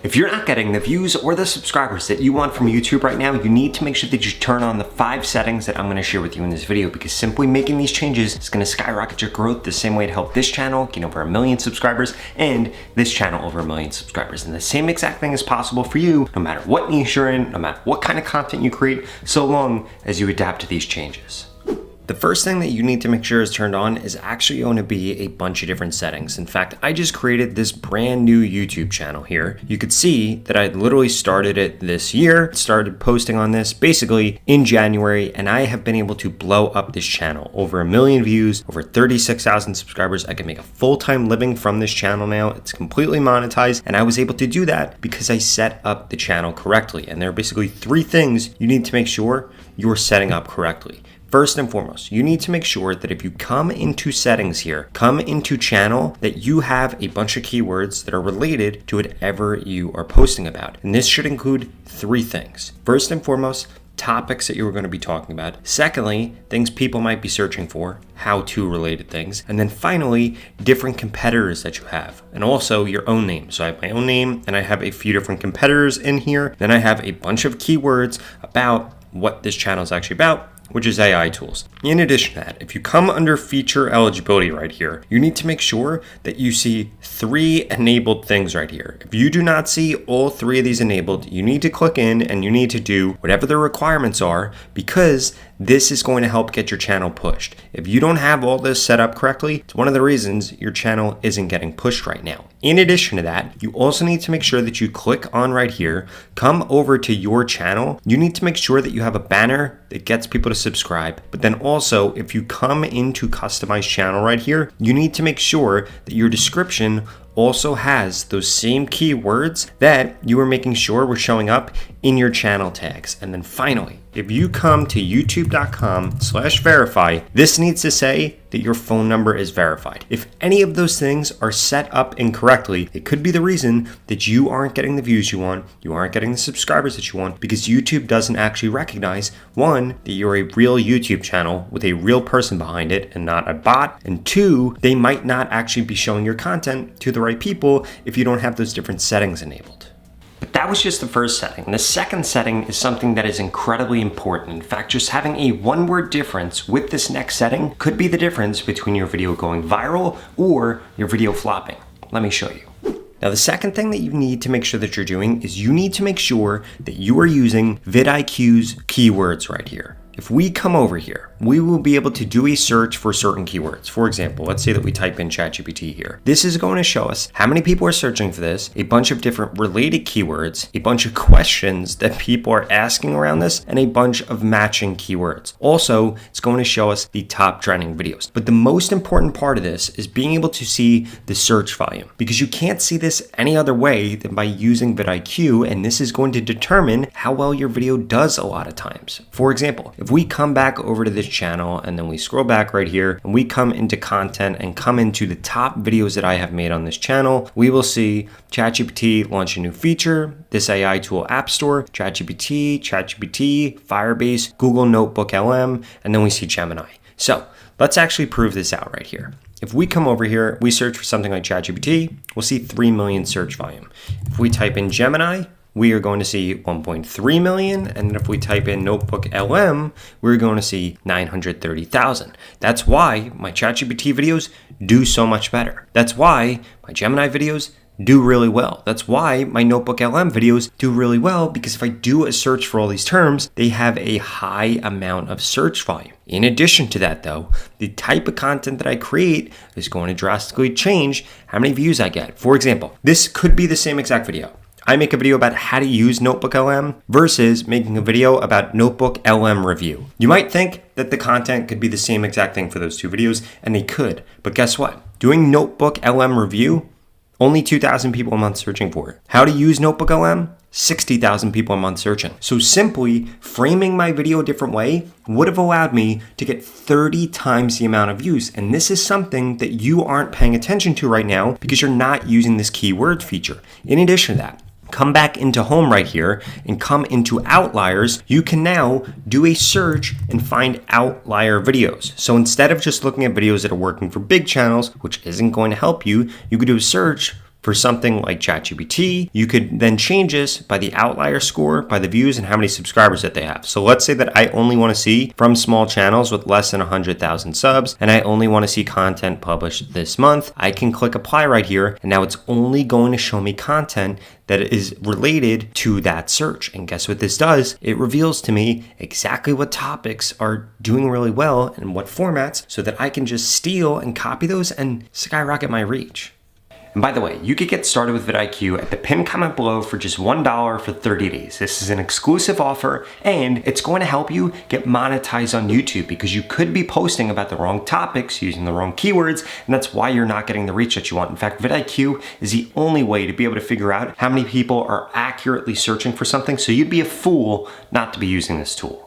If you're not getting the views or the subscribers that you want from YouTube right now, you need to make sure that you turn on the 5 settings that I'm gonna share with you in this video, because simply making these changes is gonna skyrocket your growth the same way it helped this channel gain over 1 million subscribers and this channel over 1 million subscribers. And the same exact thing is possible for you, no matter what niche you're in, no matter what kind of content you create, so long as you adapt to these changes. The first thing that you need to make sure is turned on is actually going to be a bunch of different settings. In fact, I just created this brand new YouTube channel here. You could see that I literally started it this year, started posting on this basically in January, and I have been able to blow up this channel. Over 1 million views, over 36,000 subscribers. I can make a full-time living from this channel now. It's completely monetized, and I was able to do that because I set up the channel correctly. And there are basically 3 things you need to make sure you're setting up correctly. First and foremost, you need to make sure that if you come into settings here, come into channel, that you have a bunch of keywords that are related to whatever you are posting about. And this should include 3 things. First and foremost, topics that you are going to be talking about. Secondly, things people might be searching for, how-to related things. And then finally, different competitors that you have. And also your own name. So I have my own name and I have a few different competitors in here. Then I have a bunch of keywords about what this channel is actually about, which is AI tools. In addition to that, if you come under feature eligibility right here, you need to make sure that you see 3 enabled things right here. If you do not see all 3 of these enabled, you need to click in and you need to do whatever the requirements are, because this is going to help get your channel pushed. If you don't have all this set up correctly, it's one of the reasons your channel isn't getting pushed right now. In addition to that, you also need to make sure that you click on right here, come over to your channel. You need to make sure that you have a banner that gets people to subscribe. But then also, if you come into customize channel right here, you need to make sure that your description also has those same keywords that you are making sure were showing up in your channel tags. And then finally, if you come to youtube.com/verify, this needs to say that your phone number is verified. If any of those things are set up incorrectly, it could be the reason that you aren't getting the views you want, you aren't getting the subscribers that you want, because YouTube doesn't actually recognize, 1, that you're a real YouTube channel with a real person behind it and not a bot, and 2, they might not actually be showing your content to the right people if you don't have those different settings enabled. But that was just the first setting. The second setting is something that is incredibly important. In fact, just having a 1-word difference with this next setting could be the difference between your video going viral or your video flopping. Let me show you. Now, the second thing that you need to make sure that you're doing is you need to make sure that you are using VidIQ's keywords right here. If we come over here, we will be able to do a search for certain keywords. For example, let's say that we type in ChatGPT here. This is going to show us how many people are searching for this, a bunch of different related keywords, a bunch of questions that people are asking around this, and a bunch of matching keywords. Also, it's going to show us the top trending videos. But the most important part of this is being able to see the search volume, because you can't see this any other way than by using VidIQ, and this is going to determine how well your video does a lot of times. For example, if we come back over to this channel and then we scroll back right here and we come into content and come into the top videos that I have made on this channel, we will see ChatGPT launch a new feature, this AI tool app store, ChatGPT, Firebase, Google Notebook LM, and then we see Gemini. So let's actually prove this out right here. If we come over here, we search for something like ChatGPT, we'll see 3 million search volume. If we type in Gemini, we are going to see 1.3 million. And if we type in Notebook LM, we're going to see 930,000. That's why my ChatGPT videos do so much better. That's why my Gemini videos do really well. That's why my Notebook LM videos do really well, because if I do a search for all these terms, they have a high amount of search volume. In addition to that though, the type of content that I create is going to drastically change how many views I get. For example, this could be the same exact video. I make a video about how to use Notebook LM versus making a video about Notebook LM review. You might think that the content could be the same exact thing for those 2 videos, and they could, but guess what? Doing Notebook LM review, only 2,000 people a month searching for it. How to use Notebook LM? 60,000 people a month searching. So simply framing my video a different way would have allowed me to get 30 times the amount of views. And this is something that you aren't paying attention to right now because you're not using this keyword feature. In addition to that, come back into home right here and come into outliers. You can now do a search and find outlier videos. So instead of just looking at videos that are working for big channels, which isn't going to help you, you could do a search For something like ChatGPT, you could then change this by the outlier score, by the views, and how many subscribers that they have. So let's say that I only want to see from small channels with less than 100,000 subs, and I only want to see content published this month. I can click apply right here, and now it's only going to show me content that is related to that search. And guess what this does? It reveals to me exactly what topics are doing really well and what formats, so that I can just steal and copy those and skyrocket my reach. And by the way, you could get started with VidIQ at the pinned comment below for just $1 for 30 days. This is an exclusive offer, and it's going to help you get monetized on YouTube, because you could be posting about the wrong topics, using the wrong keywords, and that's why you're not getting the reach that you want. In fact, VidIQ is the only way to be able to figure out how many people are accurately searching for something, so you'd be a fool not to be using this tool.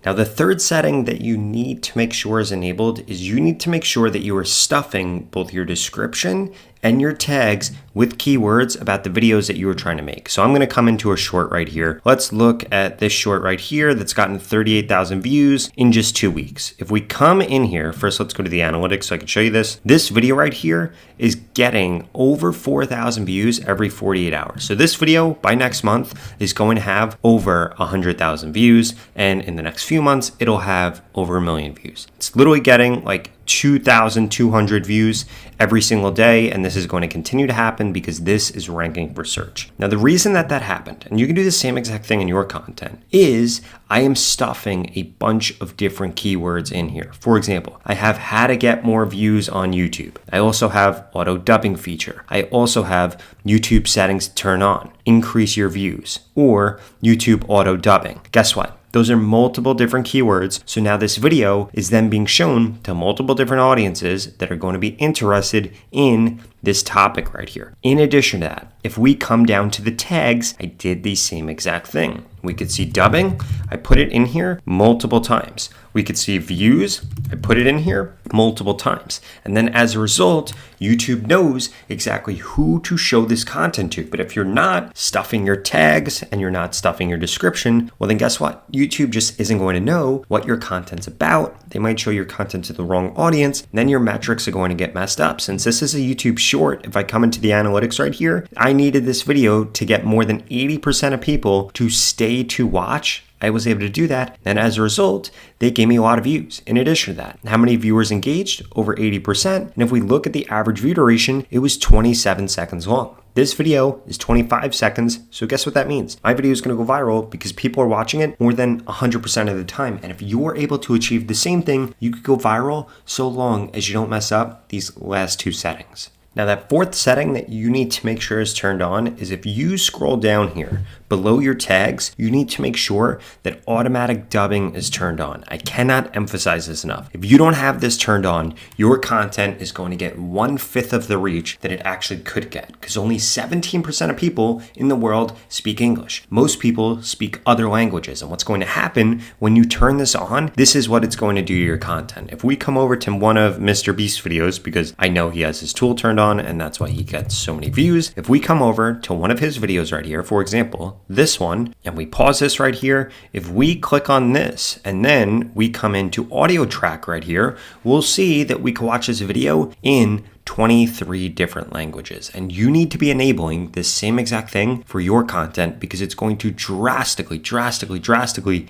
Now, the third setting that you need to make sure is enabled is you need to make sure that you are stuffing both your description and your tags with keywords about the videos that you were trying to make. So I'm going to come into a short right here. Let's look at this short right here that's gotten 38,000 views in just 2 weeks. If we come in here, first let's go to the analytics so I can show you this. This video right here is getting over 4,000 views every 48 hours. So this video by next month is going to have over 100,000 views, and in the next few months it'll have over 1 million views. It's literally getting like 2,200 views every single day, and this is going to continue to happen because this is ranking for search. Now, the reason that happened, and you can do the same exact thing in your content, is I am stuffing a bunch of different keywords in here. For example, I have how to get more views on YouTube. I also have auto dubbing feature. I also have YouTube settings to turn on, increase your views, or YouTube auto dubbing. Guess what? Those are multiple different keywords. So now this video is then being shown to multiple different audiences that are going to be interested in this topic right here. In addition to that, if we come down to the tags, I did the same exact thing. We could see dubbing, I put it in here multiple times. We could see views, I put it in here multiple times. And then as a result, YouTube knows exactly who to show this content to. But if you're not stuffing your tags and you're not stuffing your description, well then guess what? YouTube just isn't going to know what your content's about. They might show your content to the wrong audience, and then your metrics are going to get messed up. Since this is a YouTube short, if I come into the analytics right here, I needed this video to get more than 80% of people to stay to watch. I was able to do that, and as a result, they gave me a lot of views. In addition to that, how many viewers engaged? Over 80%. And if we look at the average view duration, it was 27 seconds long. This video is 25 seconds, so guess what that means? My video is going to go viral because people are watching it more than 100% of the time. And if you're able to achieve the same thing, you could go viral so long as you don't mess up these last two settings. Now, that fourth setting that you need to make sure is turned on is if you scroll down here below your tags, you need to make sure that automatic dubbing is turned on. I cannot emphasize this enough. If you don't have this turned on, your content is going to get 1/5 of the reach that it actually could get, because only 17% of people in the world speak English. Most people speak other languages. And what's going to happen when you turn this on, this is what it's going to do to your content. If we come over to one of Mr. Beast's videos, because I know he has his tool turned on and that's why he gets so many views. If we come over to one of his videos right here, for example, this one, and we pause this right here, if we click on this and then we come into audio track right here, we'll see that we can watch this video in 23 different languages. And you need to be enabling this same exact thing for your content, because it's going to drastically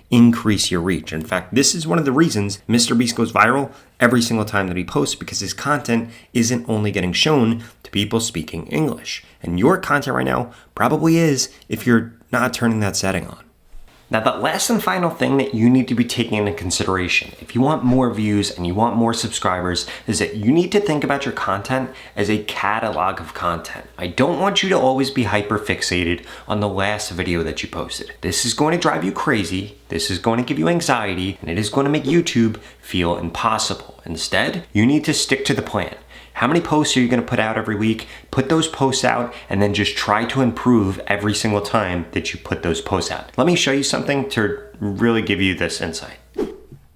increase your reach. In fact, this is one of the reasons Mr. Beast goes viral every single time that he posts, because his content isn't only getting shown to people speaking English. And your content right now probably is, if you're not turning that setting on. Now, the last and final thing that you need to be taking into consideration if you want more views and you want more subscribers is that you need to think about your content as a catalog of content. I don't want you to always be hyper fixated on the last video that you posted. This is going to drive you crazy. This is going to give you anxiety, and it is going to make YouTube feel impossible. Instead, you need to stick to the plan. How many posts are you going to put out every week? Put those posts out and then just try to improve every single time that you put those posts out. Let me show you something to really give you this insight.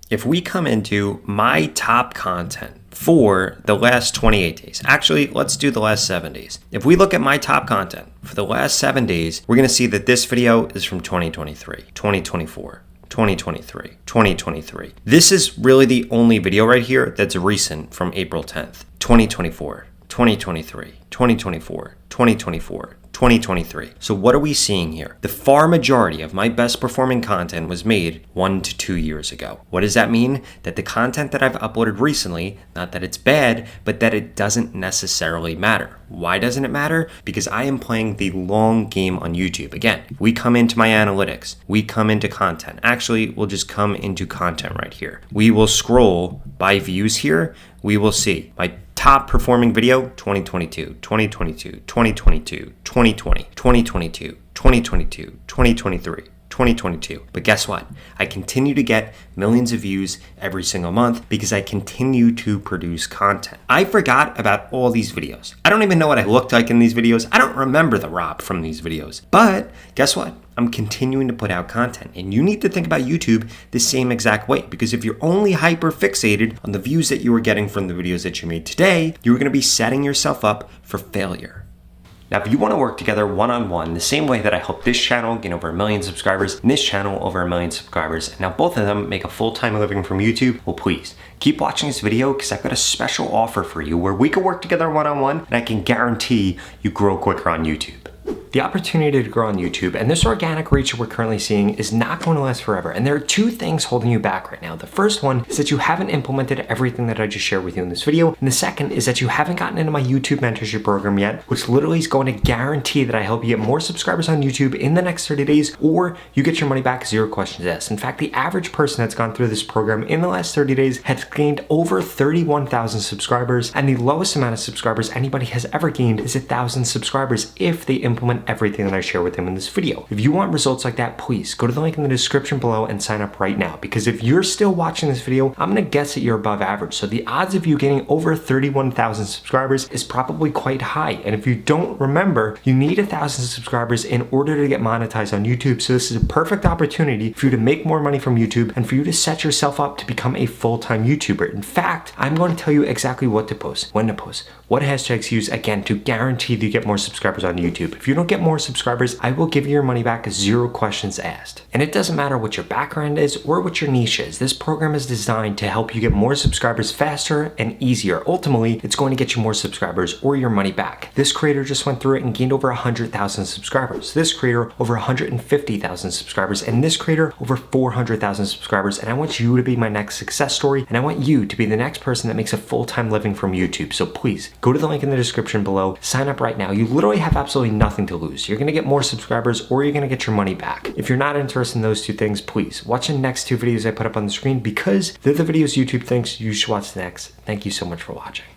If we come into my top content for the last 28 days, actually, let's do the last 7 days. If we look at my top content for the last 7 days, we're going to see that this video is from 2023, 2024. 2023, 2023. This is really the only video right here that's recent from April 10th, 2024, 2023, 2024, 2024, 2023. So what are we seeing here? The far majority of my best performing content was made 1 to 2 years ago. What does that mean? That the content that I've uploaded recently, not that it's bad, but that it doesn't necessarily matter. Why doesn't it matter? Because I am playing the long game on YouTube. Again, we come into my analytics, we come into content. Actually, we'll just come into content right here. We will scroll by views here. We will see my top performing video, 2022, 2022, 2022, 2020, 2022, 2022, 2023. 2022. But guess what? I continue to get millions of views every single month because I continue to produce content. I forgot about all these videos. I don't even know what I looked like in these videos. I don't remember the Rob from these videos. But guess what? I'm continuing to put out content. And you need to think about YouTube the same exact way, because if you're only hyper fixated on the views that you were getting from the videos that you made today, you're going to be setting yourself up for failure. Now, if you want to work together one-on-one, the same way that I help this channel gain over 1 million subscribers and this channel over 1 million subscribers, and now both of them make a full-time living from YouTube, well, please keep watching this video because I've got a special offer for you where we can work together one-on-one and I can guarantee you grow quicker on YouTube. The opportunity to grow on YouTube and this organic reach that we're currently seeing is not going to last forever. And there are two things holding you back right now. The first one is that you haven't implemented everything that I just shared with you in this video. And the second is that you haven't gotten into my YouTube mentorship program yet, which literally is going to guarantee that I help you get more subscribers on YouTube in the next 30 days, or you get your money back, 0 questions asked. In fact, the average person that's gone through this program in the last 30 days has gained over 31,000 subscribers. And the lowest amount of subscribers anybody has ever gained is 1,000 subscribers if they implement everything that I share with them in this video. If you want results like that, please go to the link in the description below and sign up right now, because if you're still watching this video, I'm gonna guess that you're above average. So the odds of you getting over 31,000 subscribers is probably quite high. And if you don't remember, you need 1,000 subscribers in order to get monetized on YouTube. So this is a perfect opportunity for you to make more money from YouTube and for you to set yourself up to become a full-time YouTuber. In fact, I'm going to tell you exactly what to post, when to post, what hashtags to use, again, to guarantee that you get more subscribers on YouTube. If you don't get more subscribers, I will give you your money back, 0 questions asked. And it doesn't matter what your background is or what your niche is. This program is designed to help you get more subscribers faster and easier. Ultimately, it's going to get you more subscribers or your money back. This creator just went through it and gained over 100,000 subscribers. This creator over 150,000 subscribers, and this creator over 400,000 subscribers. And I want you to be my next success story, and I want you to be the next person that makes a full-time living from YouTube. So please go to the link in the description below, sign up right now. You literally have absolutely nothing to lose. You're gonna get more subscribers or you're gonna get your money back. If you're not interested in those two things, please watch the next 2 videos I put up on the screen, because they're the videos YouTube thinks you should watch next. Thank you so much for watching.